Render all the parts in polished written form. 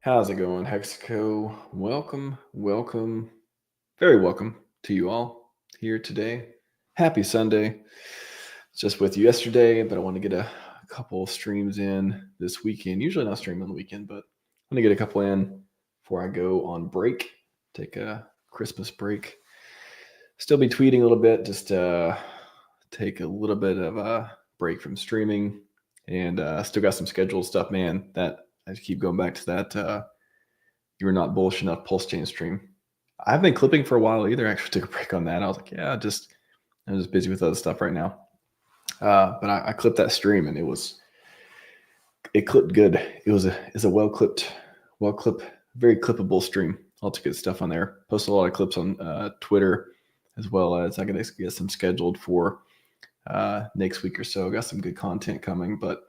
How's it going, Hexaco? Welcome, very welcome to you all here today. Happy Sunday. Just with you yesterday, but I want to get a couple streams in this weekend. Usually not stream on the weekend, but I'm going to get a couple in before I go on break. Take a Christmas break. Still be tweeting a little bit, just take a little bit of a break from streaming, and still got some scheduled stuff, man. That I just keep going back to that. You were not bullish enough PulseChain stream. I've been clipping for a while either. I actually took a break on that. I was like, yeah, I'm just busy with other stuff right now. But I clipped that stream, and it clipped good. It's a well clipped, very clippable stream. Lots of good stuff on there. Posted a lot of clips on Twitter, as well as I got to get some scheduled for next week or so. Got some good content coming, but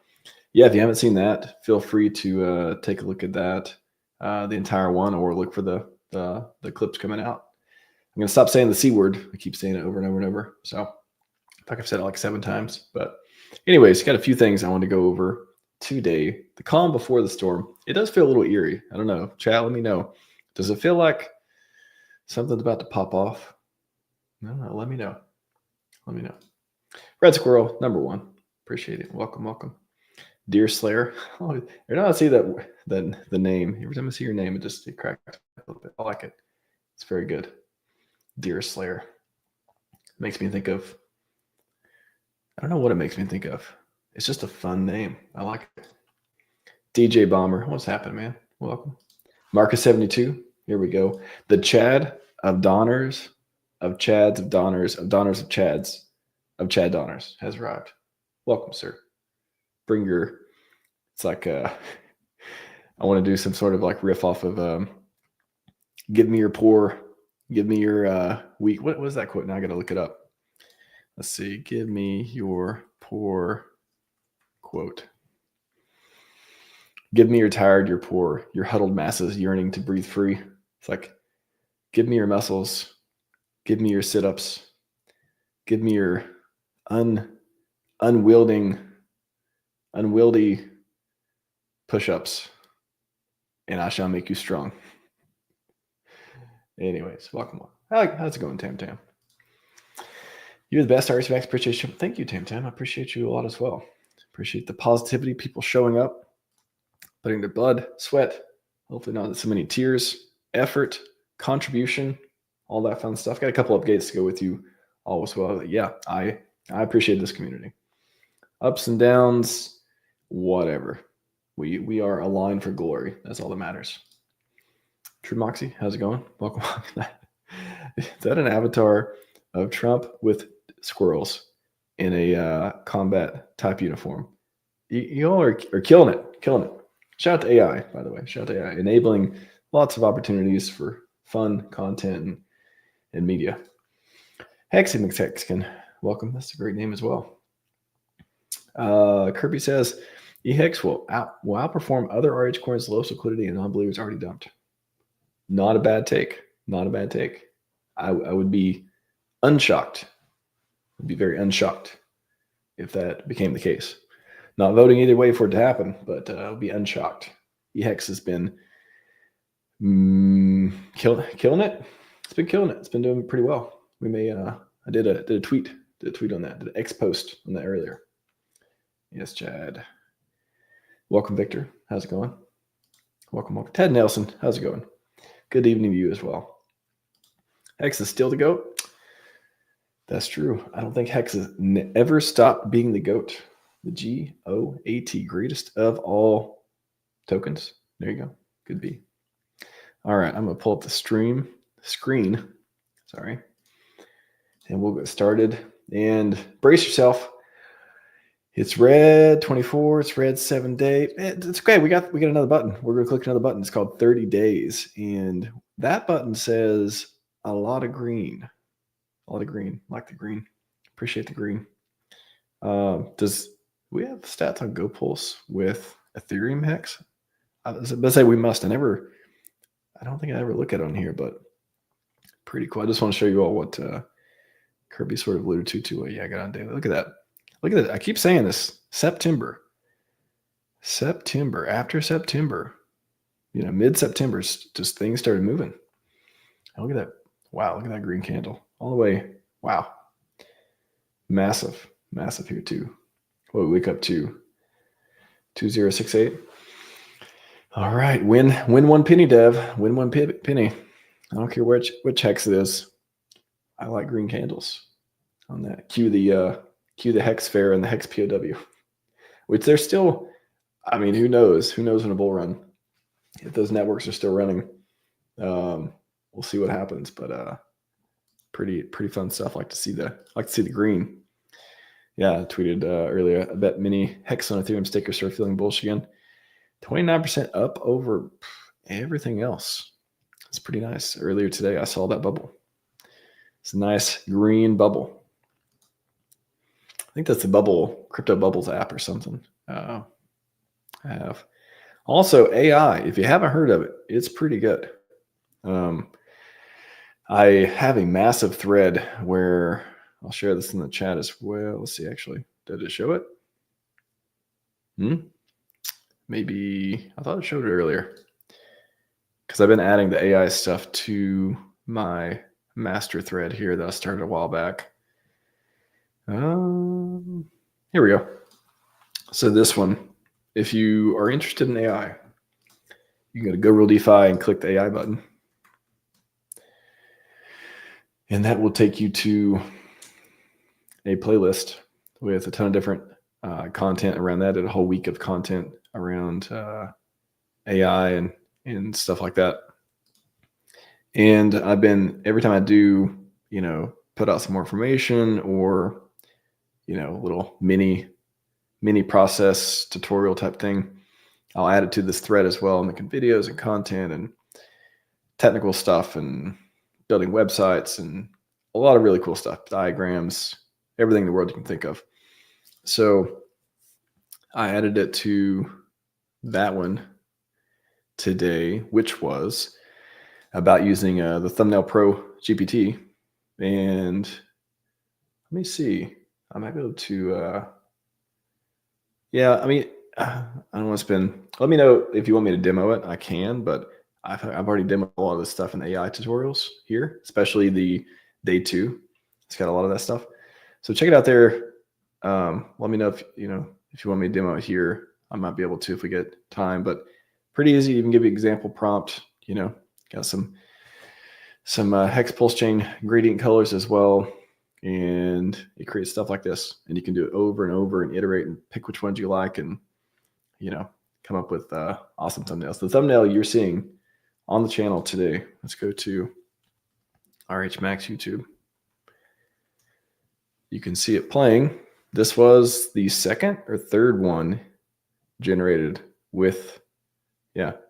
yeah, if you haven't seen that, feel free to take a look at that, the entire one, or look for the clips coming out. I'm gonna stop saying the C word. I keep saying it over and over and over. So I think I've said it like 7 times. But anyways, got a few things I want to go over today. The calm before the storm. It does feel a little eerie. I don't know. Chat, let me know. Does it feel like something's about to pop off? I don't know. Let me know. Red Squirrel, number 1. Appreciate it. Welcome. Deer Slayer. Oh, every time I see the name, every time I see your name, it cracks a little bit. I like it. It's very good. Deer Slayer. Makes me think of, I don't know what it makes me think of. It's just a fun name. I like it. DJ Bomber. What's happening, man? Welcome. Marcus72. Here we go. The Chad of Donners, of Chads, of Donners, of Donners, of Chads, of Chad Donners has arrived. Welcome, sir. Bring your, it's like I want to do some sort of like riff off of give me your poor, give me your weak. What was that quote? Now I got to look it up. Let's see. Give me your poor quote. Give me your tired, your poor, your huddled masses yearning to breathe free. It's like, give me your muscles. Give me your sit-ups. Give me your unwieldy push-ups, and I shall make you strong. Anyways, welcome on. How's it going, Tam Tam? You're the best, RHMax. Appreciate you. Thank you, Tam Tam. I appreciate you a lot as well. Appreciate the positivity, people showing up, putting their blood, sweat, hopefully not so many tears, effort, contribution, all that fun stuff. Got a couple updates to go with you all as well. Yeah, I appreciate this community. Ups and downs, whatever. We are aligned for glory. That's all that matters. True Moxie, how's it going? Welcome. Is that an avatar of Trump with squirrels in a combat type uniform? You all are killing it. Shout out to AI, by the way. Shout out to AI, enabling lots of opportunities for fun content and media. Hexamexican, welcome. That's a great name as well. Kirby says, EHEX will outperform other RH coins' lowest liquidity and non-believers already dumped. Not a bad take. I would be unshocked. I'd be very unshocked if that became the case. Not voting either way for it to happen, but I would be unshocked. EHEX has been killing it. It's been killing it. It's been doing pretty well. We may. I did a tweet on that. Did an X post on that earlier. Yes, Chad. Welcome, Victor. How's it going? Welcome. Ted Nelson. How's it going? Good evening to you as well. Hex is still the GOAT. That's true. I don't think Hex has ever stopped being the GOAT. The GOAT, greatest of all tokens. There you go. Could be. All right, I'm going to pull up the screen. Sorry. And we'll get started. And brace yourself. It's red 24. It's red 7 day. It's okay. We got another button. We're going to click another button. It's called 30 days. And that button says a lot of green. Like the green. Appreciate the green. Does we have stats on GoPulse with Ethereum Hex? I was about to say we must. I don't think I ever look at it on here, but pretty cool. I just want to show you all what Kirby sort of alluded to. Yeah, I got on daily. Look at that. I keep saying this. September. After September. mid-September, just things started moving. And look at that. Wow, look at that green candle all the way. Wow. Massive here too. Well, we wake up to 2068. All right, win 1 penny, Dev. Win 1 penny. I don't care which hex it is. I like green candles on that. Cue the hex fair and the hex POW, which they're still. I mean, who knows? Who knows in a bull run if those networks are still running? We'll see what happens, but pretty fun stuff. Like to see the green. Yeah, I tweeted earlier. I bet many hex on Ethereum stakers start feeling bullish again. 29% up over everything else. It's pretty nice. Earlier today, I saw that bubble. It's a nice green bubble. I think that's the Crypto Bubbles app or something. I have. Also, AI, if you haven't heard of it, it's pretty good. I have a massive thread where I'll share this in the chat as well. Let's see, actually. Did it show it? Maybe I thought it showed it earlier. Because I've been adding the AI stuff to my master thread here that I started a while back. Here we go. So this one, if you are interested in AI, you can go to Go Real DeFi and click the AI button. And that will take you to a playlist with a ton of different content around that. And a whole week of content around AI and stuff like that. And I've been, every time I do, put out some more information or, little mini process tutorial type thing, I'll add it to this thread as well, making videos and content and technical stuff and building websites and a lot of really cool stuff, diagrams, everything in the world you can think of. So I added it to that one today, which was about using the Thumbnail Pro GPT. And let me see, I might be able to, I don't want to spend, let me know if you want me to demo it. I can, but I've already demoed a lot of this stuff in the AI tutorials here, especially the day 2. It's got a lot of that stuff. So check it out there. Let me know if you want me to demo it here. I might be able to if we get time, but pretty easy. Even give you an example prompt, got some hex PulseChain gradient colors as well. And it creates stuff like this, and you can do it over and over and iterate and pick which ones you like and, come up with awesome thumbnails. The thumbnail you're seeing on the channel today, let's go to RHMax YouTube. You can see it playing. This was the second or third one generated with what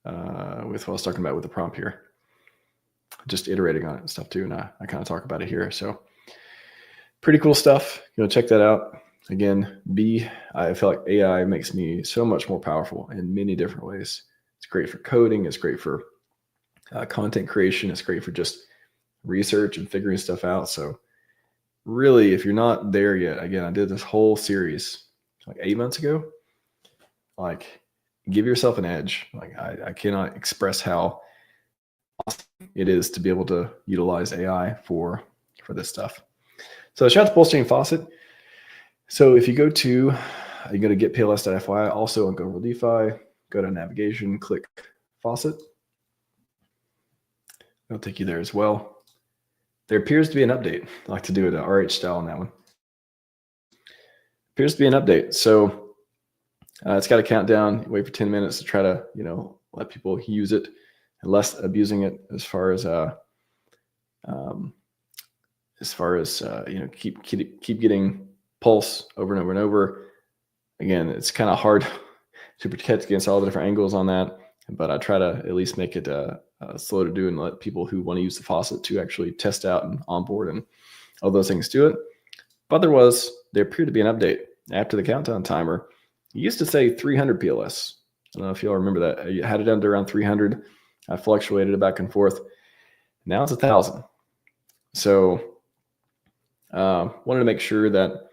I was talking about with the prompt here. Just iterating on it and stuff too, and I kind of talk about it here. So pretty cool stuff. Check that out. Again, I feel like AI makes me so much more powerful in many different ways. It's great for coding. It's great for content creation. It's great for just research and figuring stuff out. So really, if you're not there yet, again, I did this whole series like 8 months ago. Like, give yourself an edge. Like, I cannot express how awesome it is to be able to utilize AI for this stuff. So shout out to PulseChain Faucet. So if you go to getpls.fyi, also on Go Real DeFi, go to navigation, click Faucet. It'll take you there as well. There appears to be an update. I like to do it RH style on that one. Appears to be an update. So it's got a countdown. Wait for 10 minutes to try to, let people use it and less abusing it as far as keep getting pulse over and over and over. Again, it's kind of hard to protect against all the different angles on that, but I try to at least make it slow to do and let people who want to use the faucet to actually test out and onboard and all those things do it. But there appeared to be an update after the countdown timer. It used to say 300 PLS. I don't know if y'all remember that. I had it down to around 300. I fluctuated it back and forth. Now it's 1,000. So wanted to make sure that,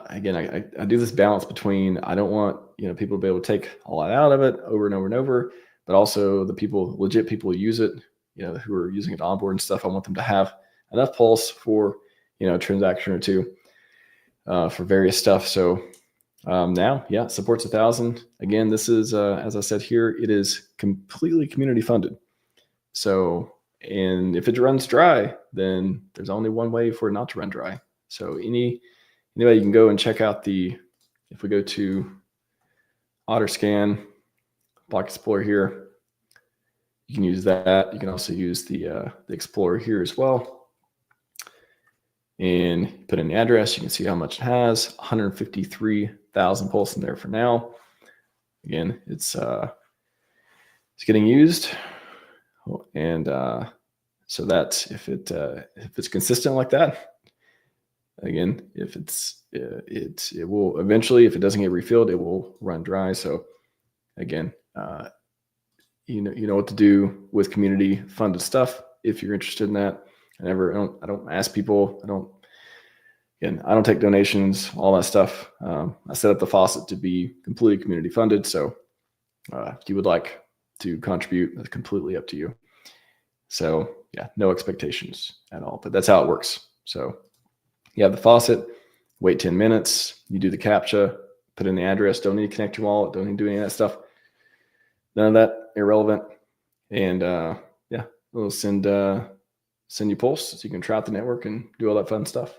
again, I do this balance between, I don't want people to be able to take a lot out of it over and over and over, but also the people, legit people who use it, who are using it to onboard and stuff. I want them to have enough Pulse for, a transaction or two for various stuff. So now, yeah, it supports 1,000. Again, this is, as I said here, it is completely community funded. So, and if it runs dry, then there's only one way for it not to run dry. So anybody, you can go and check out if we go to OtterScan, Block Explorer here, you can use that. You can also use the Explorer here as well. And put in the address, you can see how much it has, 153,000 Pulse in there for now. Again, it's getting used. And so that if it's consistent like that, again, if it will eventually, if it doesn't get refilled, it will run dry. So again, you know what to do with community funded stuff if you're interested in that. I don't ask people. I don't take donations, all that stuff. I set up the faucet to be completely community funded. So if you would like to contribute, that's completely up to you. So yeah, no expectations at all, but that's how it works. So you have the faucet, wait 10 minutes, you do the CAPTCHA, put in the address, don't need to connect your wallet, don't need to do any of that stuff. None of that, irrelevant. And yeah, we'll send you Pulse so you can try out the network and do all that fun stuff.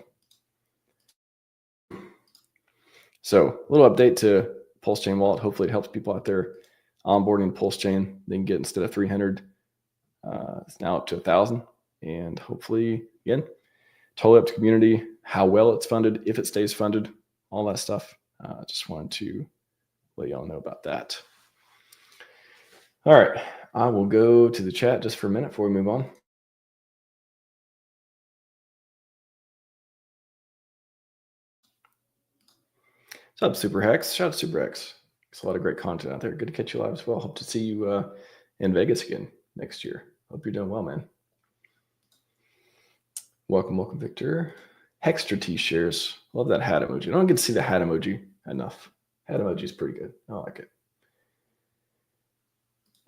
So a little update to PulseChain wallet. Hopefully it helps people out there onboarding PulseChain. They can get, instead of 300, it's now up to 1,000. And hopefully, again, totally up to community, how well it's funded, if it stays funded, all that stuff. Just wanted to let y'all know about that. All right, I will go to the chat just for a minute before we move on. What's up, Super Hex? Shout out to Super Hex. There's a lot of great content out there. Good to catch you live as well. Hope to see you in Vegas again next year. Hope you're doing well, man. Welcome, Victor. Hextra T shares. Love that hat emoji. I don't get to see the hat emoji enough. Hat emoji is pretty good. I like it.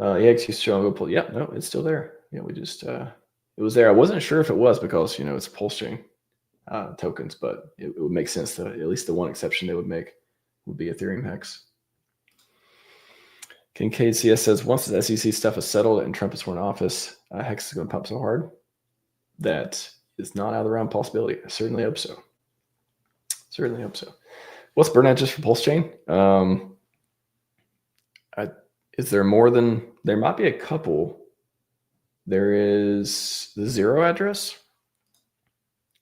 EX used to show go pull. Yeah, no, it's still there. Yeah, we just it was there. I wasn't sure if it was because it's PulseChain tokens, but it would make sense that at least the one exception they would make would be Ethereum Hex. Kincaid CS says once the SEC stuff is settled and Trump is sworn in office, Hex is going to pump so hard that is not out of the realm of possibility. I certainly hope so. Certainly hope so. What's burn address for PulseChain? Is there more than, there might be a couple. There is the 0 address.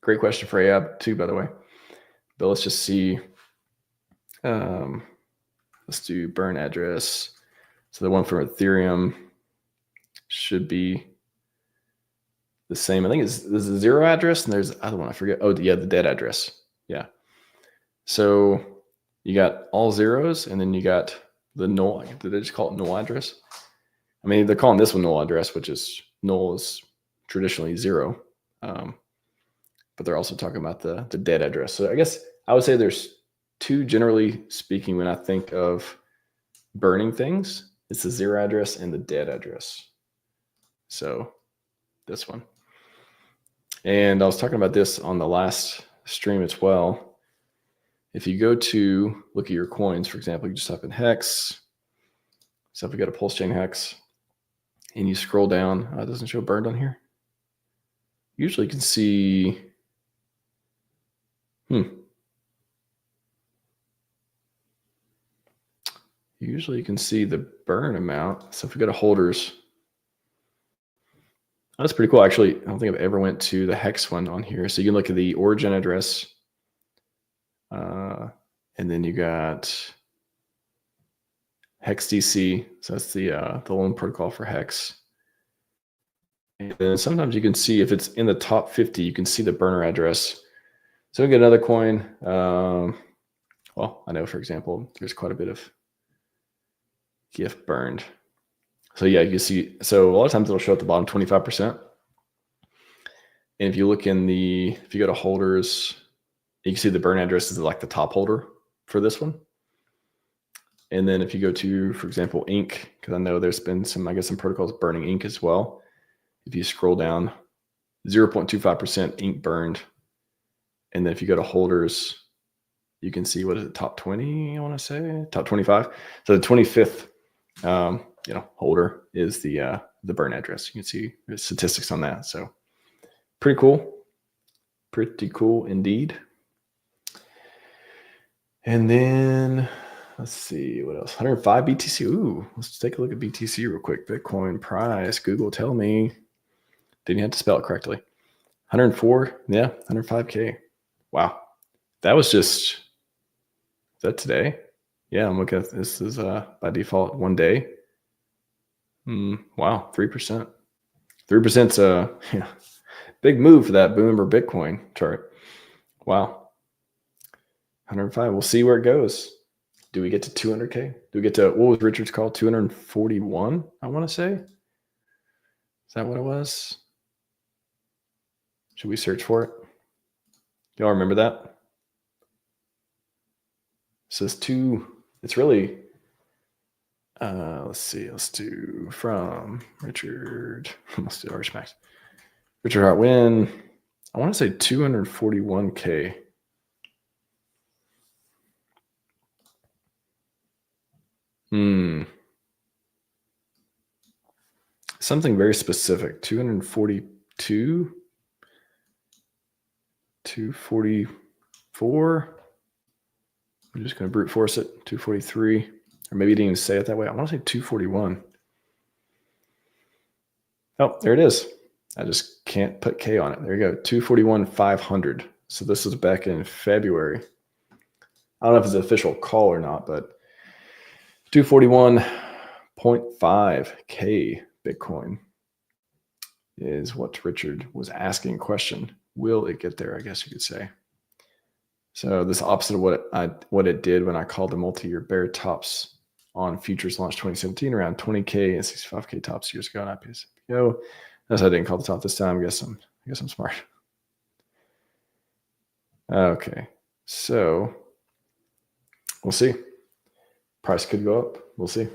Great question for Ahab too, by the way. But let's just see. Let's do burn address. So the one from Ethereum should be the same. I think there's a 0 address and there's the other one. I forget. Oh, yeah, the dead address. Yeah. So you got all zeros and then you got the null. Did they just call it null address? I mean, they're calling this one null address, which is null is traditionally 0. But they're also talking about the dead address. So I guess I would say there's two, generally speaking, when I think of burning things, it's the 0 address and the dead address. So this one. And I was talking about this on the last stream as well. If you go to look at your coins, for example, you just type in Hex. So if we got a PulseChain Hex and you scroll down, it doesn't show burned on here. Usually you can see, usually you can see the burn amount. So if we go to holders, that's pretty cool. Actually, I don't think I've ever went to the Hex one on here. So you can look at the origin address. And then you got Hex DC. So that's the loan protocol for Hex. And then sometimes you can see if it's in the top 50, you can see the burner address. So we get another coin. Well, I know, for example, there's quite a bit of gift burned. So yeah, you see, so a lot of times it'll show at the bottom 25%. And if you look in if you go to holders, you can see the burn address is like the top holder for this one. And then if you go to, for example, ink, because I know there's been some protocols burning ink as well. If you scroll down, 0.25% ink burned. And then if you go to holders, you can see, what is it, top 20, I want to say, top 25. So the 25th, holder is the burn address. You can see the statistics on that. So pretty cool. Pretty cool indeed. And then let's see what else. 105 BTC. Ooh, let's take a look at BTC real quick. Bitcoin price. Google, tell me. Didn't have to spell it correctly. 104. Yeah, 105K. Wow. That was just, is that today? Yeah, I'm looking at this is by default 1 day. Wow, 3%. 3%'s a big move for that Boomer Bitcoin chart. Wow. 105. We'll see where it goes. Do we get to 200K? Do we get to, what was Richard's call? 241, I want to say. Is that what it was? Should we search for it? Y'all remember that? It says it's really, let's see, let's do from Richard. Let's do RHMax. Richard Hartwin. I want to say 241K. Something very specific. 242, 244. I'm just going to brute force it. 243, or maybe you didn't even say it that way. I want to say 241. Oh, there it is. I just can't put K on it. There you go. 241,500. So this was back in February. I don't know if it's an official call or not, but 241.5K Bitcoin is what Richard was asking a question. Will it get there? I guess you could say. So this opposite of what it did when I called the multi-year bear tops on futures launch 2017, around 20K and 65K tops years ago on IPO. That's why I didn't call the top this time. I guess I'm smart. Okay, so we'll see. Price could go up. We'll see.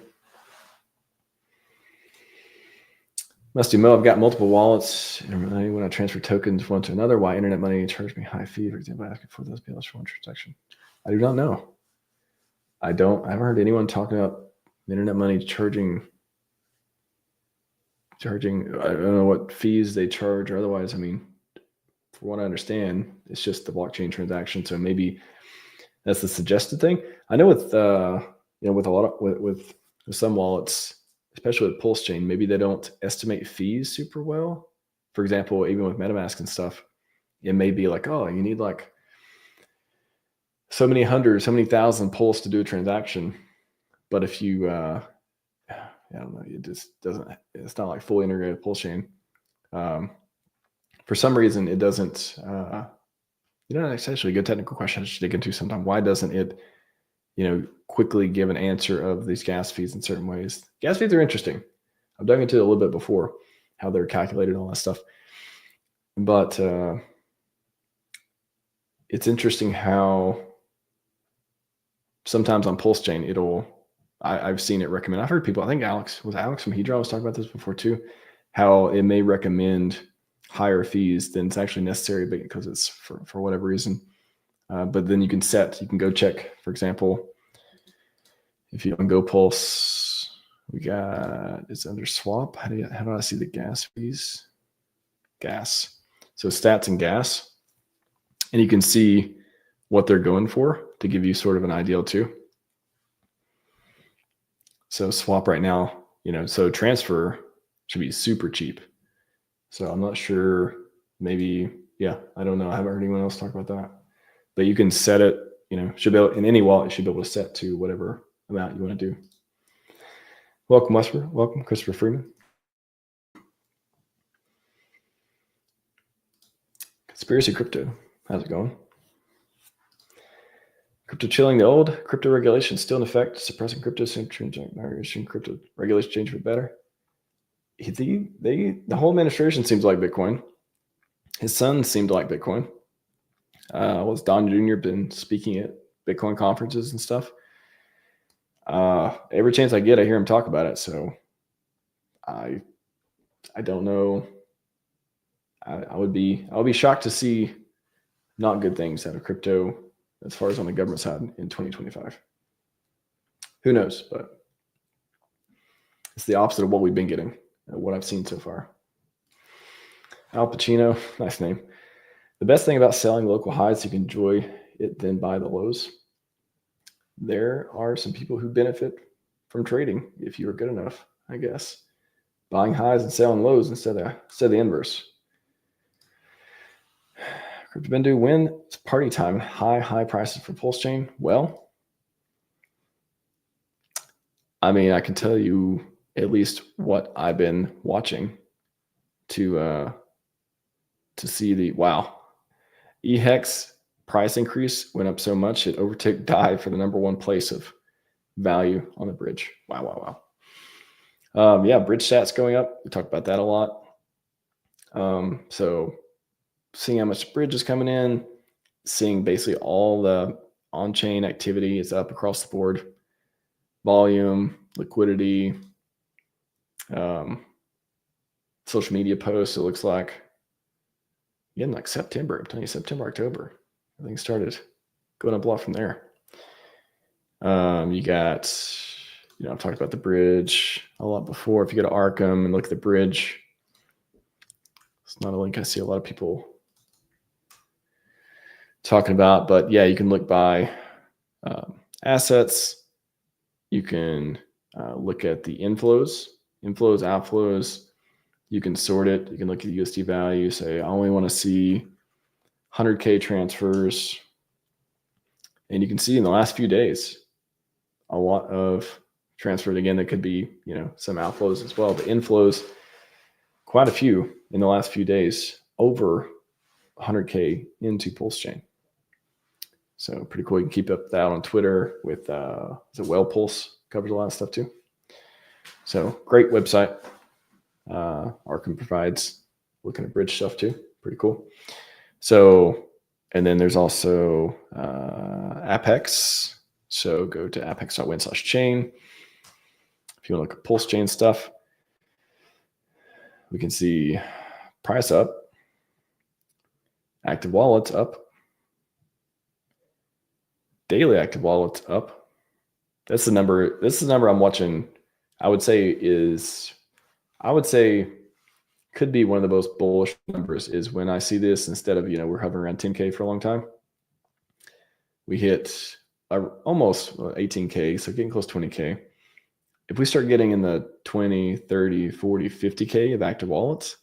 Musty Mo, I've got multiple wallets. When I transfer tokens one to another, why Internet Money charge me high fee? For example, asking for those PLS for one transaction. I do not know. I haven't heard anyone talking about Internet Money charging. I don't know what fees they charge or otherwise. I mean, for what I understand, it's just the blockchain transaction. So maybe that's the suggested thing. I know with with some wallets, especially with PulseChain, maybe they don't estimate fees super well. For example, even with MetaMask and stuff, it may be like, oh, you need like so many thousand pulse to do a transaction. But if you, I don't know, it just doesn't, it's not like fully integrated PulseChain. For some reason, it doesn't, it's actually a good technical question I should dig into sometime. Why doesn't it, quickly give an answer of these gas fees in certain ways? Gas fees are interesting. I've dug into it a little bit before, how they're calculated and all that stuff. But it's interesting how sometimes on PulseChain, I've seen it recommend, I've heard people, I think Alex from Hedron was talking about this before too, how it may recommend higher fees than it's actually necessary because it's for whatever reason. But then you can go check, for example, if you on Go Pulse, it's under swap. How do I see the gas fees? Gas. So stats and gas. And you can see what they're going for to give you sort of an idea too. So swap right now, so transfer should be super cheap. So I'm not sure, maybe, I don't know. I haven't heard anyone else talk about that. But you can set it, should be able, in any wallet, you should be able to set to whatever amount you want to do. Welcome, Westford. Welcome, Christopher Freeman. Conspiracy Crypto. How's it going? Crypto chilling the old. Crypto regulation still in effect, suppressing crypto, crypto regulation change for better. The whole administration seems like Bitcoin. His son seemed to like Bitcoin. Don Jr. been speaking at Bitcoin conferences and stuff. Every chance I get, I hear him talk about it. So I don't know. I would be shocked to see not good things out of crypto as far as on the government side in 2025. Who knows? But it's the opposite of what we've been getting, what I've seen so far. Al Pacino, nice name. The best thing about selling local highs, you can enjoy it, then buy the lows. There are some people who benefit from trading if you are good enough, I guess. Buying highs and selling lows instead of the inverse. Crypto Bendu, when it's party time, high prices for PulseChain. Well, I mean, I can tell you at least what I've been watching to see the EHEX price increase went up so much it overtook DAI for the #1 place of value on the bridge. Wow. Bridge stats going up. We talked about that a lot. So seeing how much bridge is coming in, seeing basically all the on-chain activity is up across the board. Volume, liquidity, social media posts, it looks like. Again, like September, I'm telling you, September, October, everything started going up a lot from there. You got, I've talked about the bridge a lot before. If you go to Arkham and look at the bridge, it's not a link I see a lot of people talking about, but yeah, you can look by assets. You can look at the inflows, outflows. You can sort it. You can look at the USD value, say, I only want to see 100K transfers. And you can see in the last few days, a lot of transfers. Again, there could be, some outflows as well, but inflows, quite a few in the last few days, over 100K into PulseChain. So pretty cool. You can keep up that on Twitter with, is it Well Pulse? Covers a lot of stuff too. So great website. Arkham provides looking at bridge stuff too. Pretty cool. So, and then there's also Apex. So go to apex.win/chain. If you want to look at PulseChain stuff, we can see price up, active wallets up, daily active wallets up. That's the number. This is the number I'm watching. I would say could be one of the most bullish numbers is when I see this, instead of, we're hovering around 10K for a long time. We hit almost 18K, so getting close to 20K. If we start getting in the 20, 30, 40, 50K of active wallets,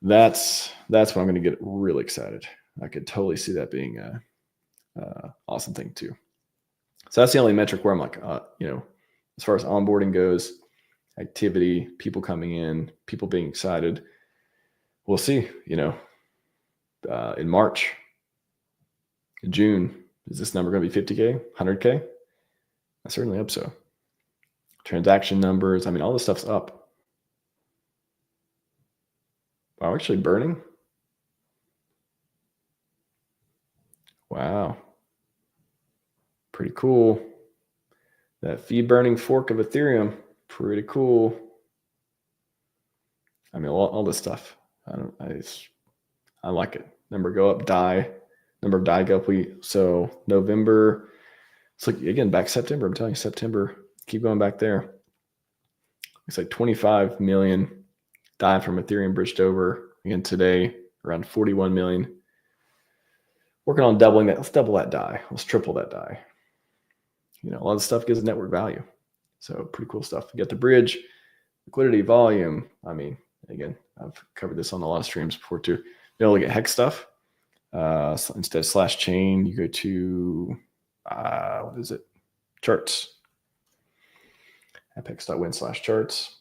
that's when I'm going to get really excited. I could totally see that being a awesome thing too. So that's the only metric where I'm like, as far as onboarding goes, activity, people coming in, people being excited. We'll see, in March, in June, is this number going to be 50K, 100K? I certainly hope so. Transaction numbers, all this stuff's up. Wow, we're actually burning. Wow. Pretty cool. That fee burning fork of Ethereum, pretty cool. All this stuff. I like it. Number go up, number of DAI go up. So November, it's like, again, back September. I'm telling you, September, keep going back there. It's like 25 million DAI from Ethereum bridged over. Again, today, around 41 million. Working on doubling that. Let's double that DAI. Let's triple that DAI. A lot of stuff gives network value. So pretty cool stuff. You got the bridge, liquidity, volume. Again, I've covered this on a lot of streams before too. Look at hex stuff. Instead of /chain, you go to, what is it? Charts. apex.win/charts.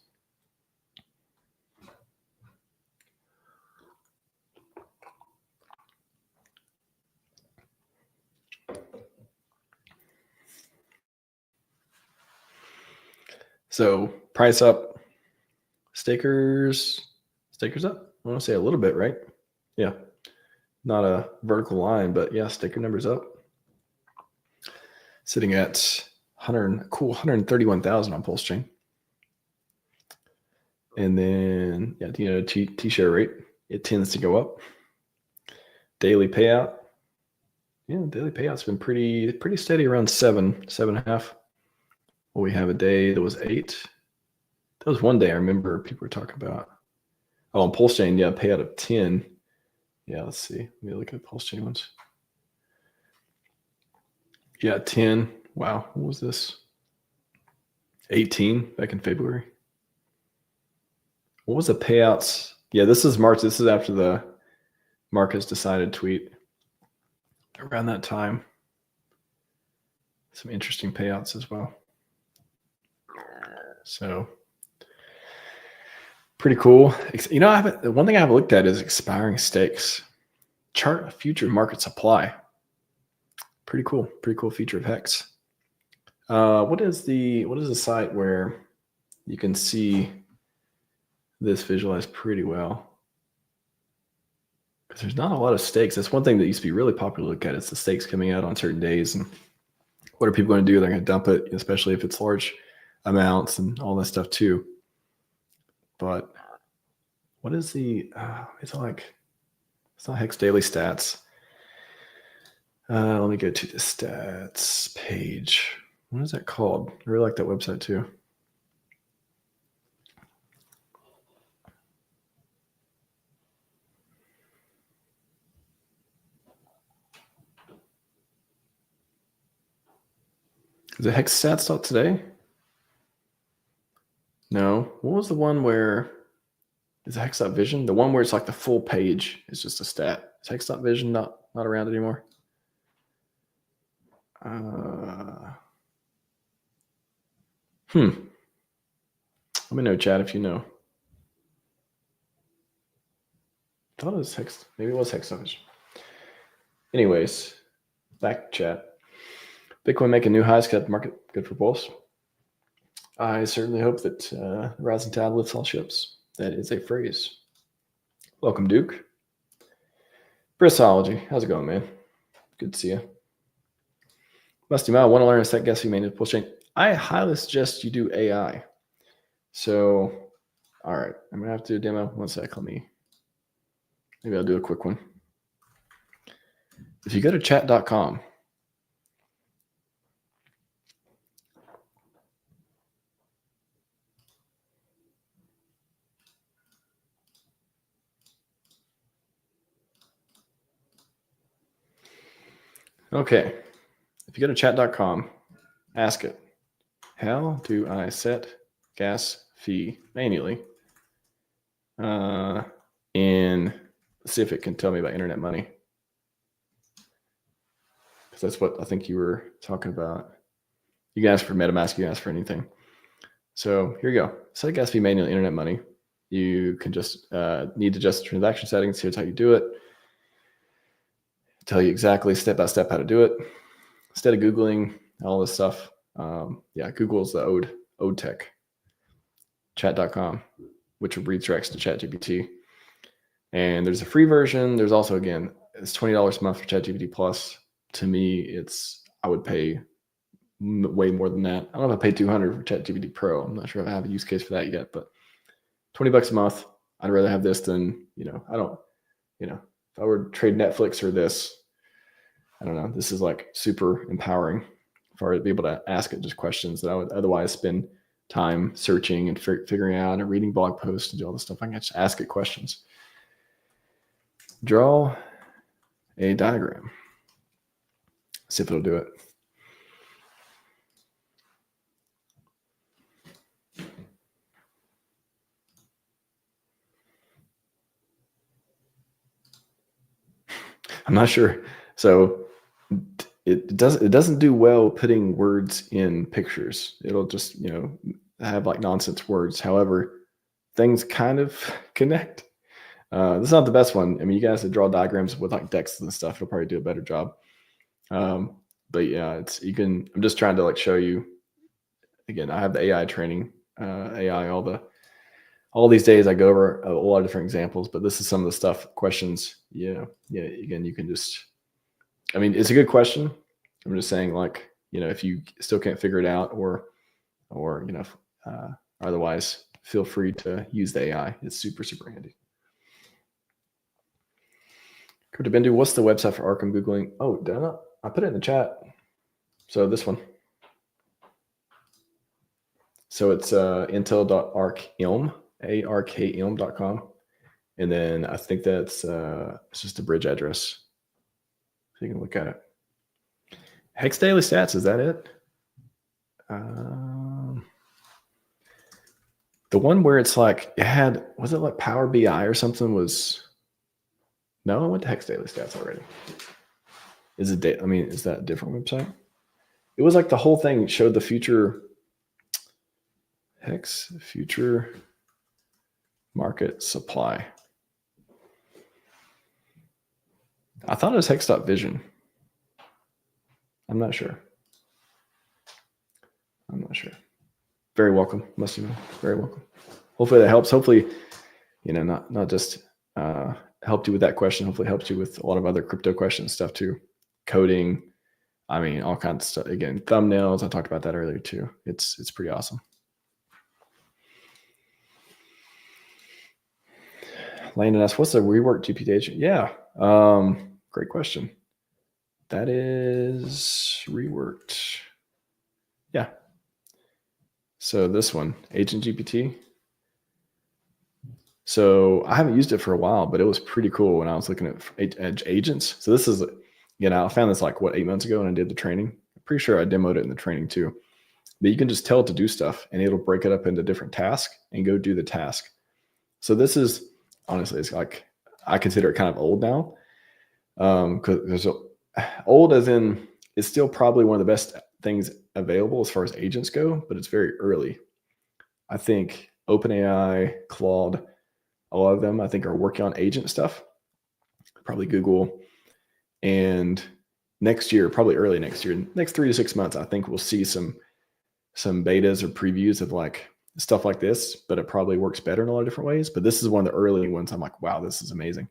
So price up, stakers up. I want to say a little bit, right? Yeah. Not a vertical line, but yeah, staker numbers up. Sitting at cool 131,000 on PulseChain. And then, T-share rate, it tends to go up. Daily payout. Yeah, daily payout's been pretty steady around 7.5. Well, we have a day that was 8. That was one day I remember people were talking about. Oh, on PulseChain, yeah, payout of 10. Yeah, let's see. Let me look at PulseChain ones. Yeah, 10. Wow, what was this? 18 back in February. What was the payouts? Yeah, this is March. This is after the Marcus decided tweet. Around that time. Some interesting payouts as well. So pretty cool. You know, one thing I haven't looked at is expiring stakes. Chart a future market supply. Pretty cool feature of Hex. What is the site where you can see this visualized pretty well? Because there's not a lot of stakes. That's one thing that used to be really popular to look at. It's the stakes coming out on certain days, and what are people going to do? They're going to dump it, especially if it's large amounts and all that stuff too. But what is the? It's not Hex Daily Stats. Let me go to the stats page. What is that called? I really like that website too. Is it hexstats.today? No. What was the one where is it hex.vision? The one where it's like the full page is just a stat. Is hex.vision not around anymore? Let me know, chat, if you know. I thought it was Hex. Maybe it was Hex.vision. Anyways, back to chat. Bitcoin making new highs, cut the market good for Pulse. I certainly hope that rising tide lifts all ships. That is a phrase. Welcome, Duke. Brissology, how's it going, man? Good to see you. Musty Mile, want to learn a set guess you made in PulseChain? I highly suggest you do AI. So, all right, I'm gonna have to do a demo. One sec, maybe I'll do a quick one. If you go to chat.com, okay, if you go to chat.com, ask it, how do I set gas fee manually? And see if it can tell me about internet money. Because that's what I think you were talking about. You can ask for MetaMask, you can ask for anything. So here you go. Set gas fee manually, internet money. You can just need to adjust the transaction settings. Here's how you do it. Tell you exactly step by step how to do it. Instead of Googling all this stuff, Google's the ode tech. Chat.com, which redirects to ChatGPT. And there's a free version. There's also, again, it's $20 a month for ChatGPT Plus. To me, I would pay way more than that. I don't know if I pay $200 for ChatGPT Pro. I'm not sure if I have a use case for that yet, but $20 a month. I'd rather have this than, if I were to trade Netflix or this, I don't know. This is like super empowering for it to be able to ask it just questions that I would otherwise spend time searching and figuring out and reading blog posts and do all this stuff. I can just ask it questions. Draw a diagram. See if it'll do it. I'm not sure. So it doesn't do well putting words in pictures. It'll just, have like nonsense words. However, things kind of connect. This is not the best one. I mean, you guys that draw diagrams with like decks and stuff, it'll probably do a better job. But yeah, I'm just trying to like show you, again, I have the AI training, AI, all these days I go over a lot of different examples, but this is some of the stuff, questions. Again, you can just, I mean, it's a good question. I'm just saying, like, if you still can't figure it out, or otherwise, feel free to use the AI. It's super, super handy. Cryptobindu, what's the website for ARC? I'm Googling. Oh, did I not? I put it in the chat. So this one. So it's intel.arcilm, arkilm.com. And then I think that's it's just a bridge address. So you can look at it. Hex Daily Stats, is that it? The one where it's like, was it like Power BI or something was, no, I went to Hex Daily Stats already. Is that a different website? It was like the whole thing showed the future, Hex future market supply. I thought it was Hex.vision. I'm not sure. Very welcome. Must you know. Very welcome. Hopefully that helps. Hopefully, not just helped you with that question. Hopefully helps you with a lot of other crypto questions stuff too. Coding. All kinds of stuff. Again, thumbnails. I talked about that earlier too. It's pretty awesome. Landon asks, what's the rework GPT agent? Yeah. Great question. That is reworked. Yeah. So this one, Agent GPT. So I haven't used it for a while, but it was pretty cool when I was looking at edge agents. So this is, I found this 8 months ago when I did the training. I'm pretty sure I demoed it in the training too. But you can just tell it to do stuff and it'll break it up into different tasks and go do the task. So this is, honestly, it's like, I consider it kind of old now. Because there's old as in it's still probably one of the best things available as far as agents go, but it's very early. I think OpenAI, Claude, a lot of them I think are working on agent stuff, probably Google. And next year, probably early next year, next 3 to 6 months, I think we'll see some betas or previews of stuff like this, but it probably works better in a lot of different ways. But this is one of the early ones. I'm like, wow, this is amazing.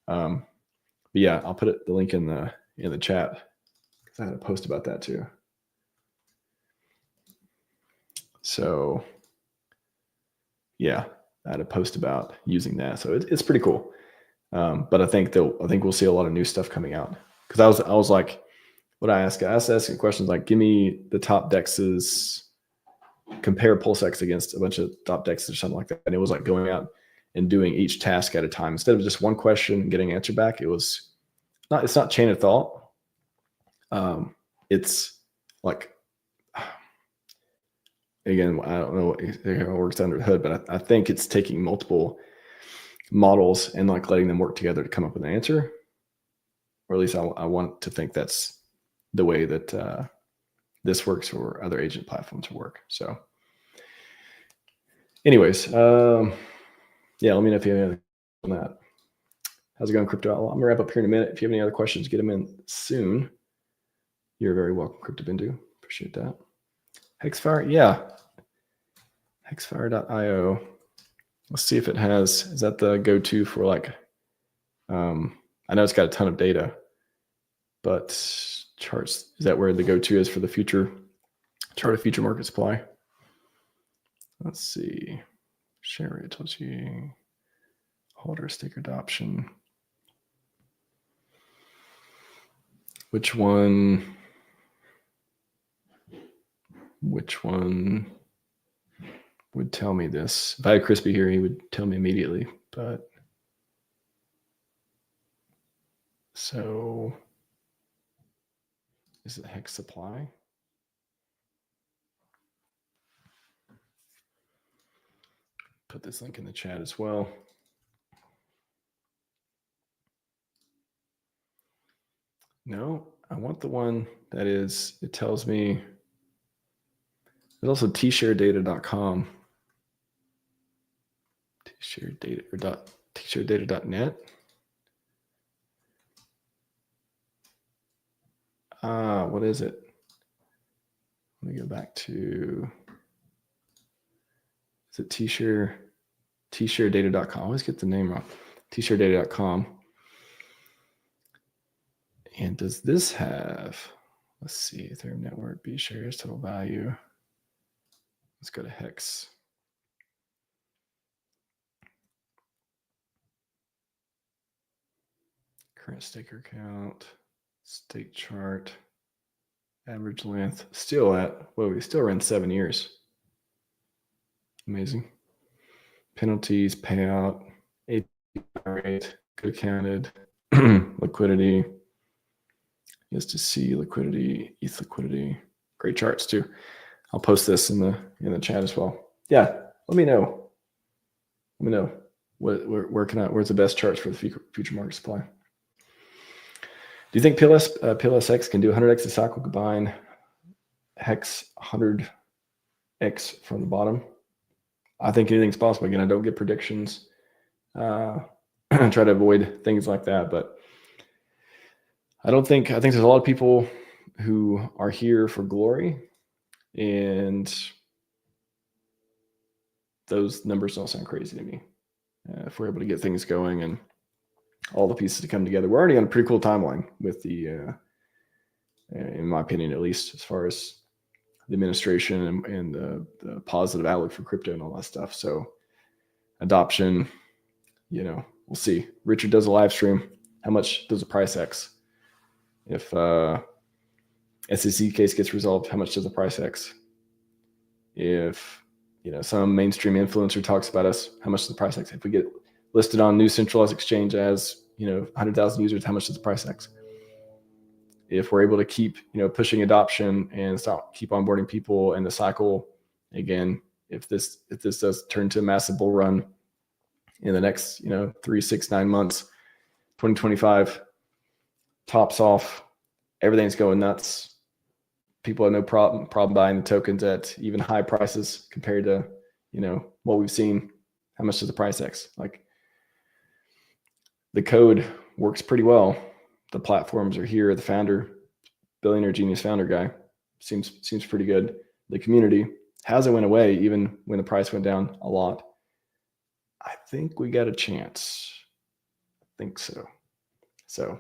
But yeah, I'll put the link in the chat because I had a post about that too. So yeah, I had a post about using that. So it's pretty cool. But I think we'll see a lot of new stuff coming out. Because I was like, what I asked asking questions like, give me the top dexes, compare PulseX against a bunch of top dexes or something like that. And it was like going out and doing each task at a time instead of just one question and getting an answer back. It's not chain of thought. It's like, again, I don't know how it works under the hood, but I think it's taking multiple models and letting them work together to come up with an answer. Or at least I want to think that's the way that this works for other agent platforms to work. So anyways, yeah, let me know if you have any other on that. How's it going, Crypto Outlaw? I'm gonna wrap up here in a minute. If you have any other questions, get them in soon. You're very welcome, Cryptobindu. Appreciate that. Hexfire, yeah. Hexfire.io. Let's see if it is that the go-to for I know it's got a ton of data, but charts, is that where the go-to is for the future chart of future market supply? Let's see. Share rate tells you holder stake adoption. Which one would tell me this? If I had Crispy here, he would tell me immediately. But so is it Hex Supply? Put this link in the chat as well. No, I want the one that is, it tells me, there's also tsharedata.com. Tsharedata or tsharedata.net. What is it? Let me go back to, is it tsharedata.com? I always get the name wrong. tsharedata.com. And does this have, Let's see, Ethereum network, B shares, total value. Let's go to Hex. Current staker count, stake chart, average length, still at, well, we still ran 7 years. Amazing. Penalties, payout, API rate, good counted, liquidity, USDC liquidity, ETH liquidity, great charts too. I'll post this in the chat as well. Yeah, let me know. Let me know where's the best charts for the future market supply. Do you think PLSX can do 100x a cycle, combine Hex 100x from the bottom? I think anything's possible. Again, I don't get predictions. I try to avoid things like that, but I think there's a lot of people who are here for glory, and those numbers don't sound crazy to me. If we're able to get things going and all the pieces to come together, we're already on a pretty cool timeline with the, in my opinion, at least as far as the administration and the positive outlook for crypto and all that stuff. So adoption, we'll see. Richard does a live stream. How much does the price X? If SEC case gets resolved, how much does the price X? If some mainstream influencer talks about us, how much does the price X? If we get listed on new centralized exchange as 100,000 users, how much does the price X? If we're able to keep pushing adoption and keep onboarding people in the cycle, again, if this does turn to a massive bull run in the next 3, 6, 9 months, 2025 tops off, everything's going nuts. People have no problem buying the tokens at even high prices compared to what we've seen. How much does the price X? Like, the code works pretty well. The platforms are here. The founder, billionaire genius founder guy, seems pretty good. The community hasn't went away even when the price went down a lot. I think we got a chance. I think so. So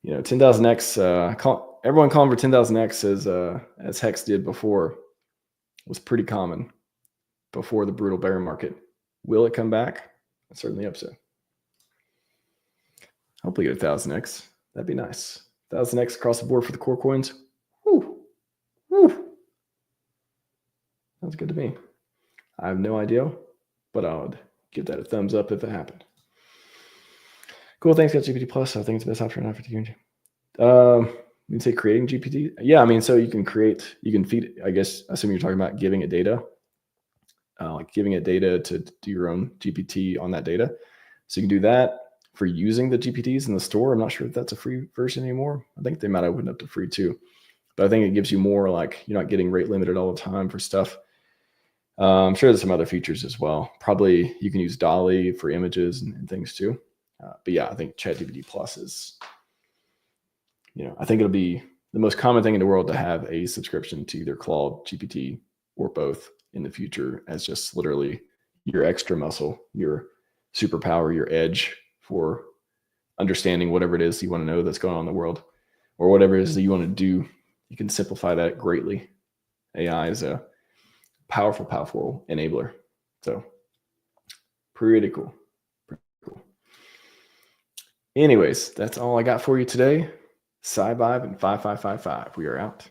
10,000x. Everyone calling for 10,000x as Hex did before was pretty common before the brutal bear market. Will it come back? I certainly hope so. Hopefully get 1,000x. That'd be nice. 1,000x across the board for the core coins. Woo. Sounds good to me. I have no idea, but I would give that a thumbs up if it happened. Cool. Thanks, GPT Plus. I think it's the best option for the community. You say creating GPT? Yeah, I mean, so you can feed, I guess, assuming you're talking about giving it data, like giving it data to do your own GPT on that data. So you can do that for using the GPTs in the store. I'm not sure if that's a free version anymore. I think they might open up to free too, but I think it gives you more, like, you're not getting rate limited all the time for stuff. I'm sure there's some other features as well. Probably you can use DALL-E for images and things too. But yeah, I think ChatGPT Plus is, I think it'll be the most common thing in the world to have a subscription to either Claude, GPT, or both in the future, as just literally your extra muscle, your superpower, your edge for understanding whatever it is you want to know that's going on in the world, or whatever it is that you want to do. You can simplify that greatly. AI is a powerful enabler. So pretty cool. Anyways, that's all I got for you today. Scivive and 5555. We are out.